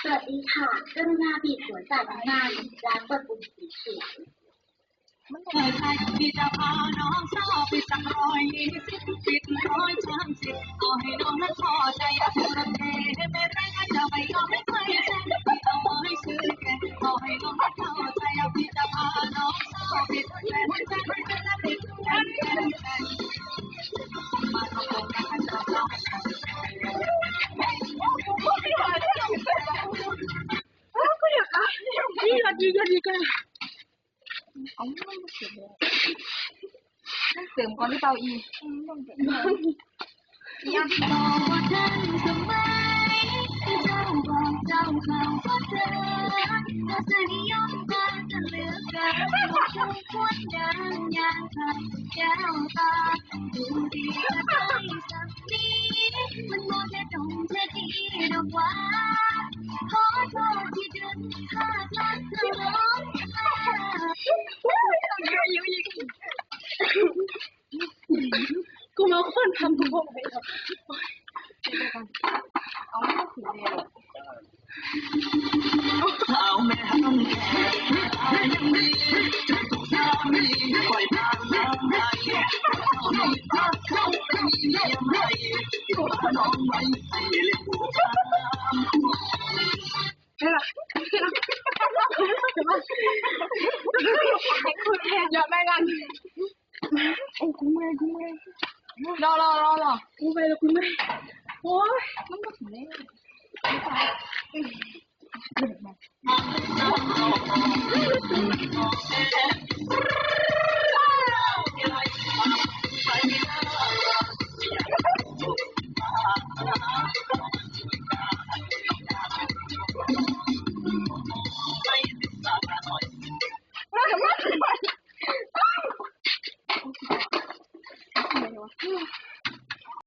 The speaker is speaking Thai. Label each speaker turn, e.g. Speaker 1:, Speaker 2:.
Speaker 1: สวัสดีค่ะกรุณาบีบหัวจ่ายน้ำมันร้านกดปุ่มสีเขียว
Speaker 2: ใครที่จะพาน้องสาวไปสัก120ปิด130เอาให้น้องนั้นพอใจทุกเทไม่แรงจะไม่ยอมให้ใครแซงไม่เอาให้ซื้อแกเอาให้น้องนั้นพอใจที่จะพาน้องสาวไปสักแสนติดแสนมาทำโครงการจะเอา
Speaker 3: ก็อยากอ่ะดีกันเอาไม่เสร็จเลยต้องเติมก่อนที่เตาอีต้องเติม
Speaker 2: ยังบอกว่าเธอสมัยเจ้าบอกเจ้าเขาก็เธอก็จะนิยมกันจะเลือกกันชมควรดังอย่างใครแก้วตาดูดีจะได้สักนี้มันมองแค่ตรงเธอดีดอกว่าขอโทษที่ดึงถ้ารักเธอร้องไห้
Speaker 3: กูมาคนทำกูบอกไปแล้วเอาไม่ถึงเลย
Speaker 2: เอาแม่ห้องแก่ยังดีจะถูกสามีปล่อยทางน้ำใจเอาหนุ่มตาเข้าไปมีเมียใหม่ที่ว่าน้องไว้ให้เล่นผู้ชาย
Speaker 3: อย่าแม่กันโอ้กูเมื่อยรอกูไปแล้วกูเมื่อยโอ้ยมันก็ถึงแล้ว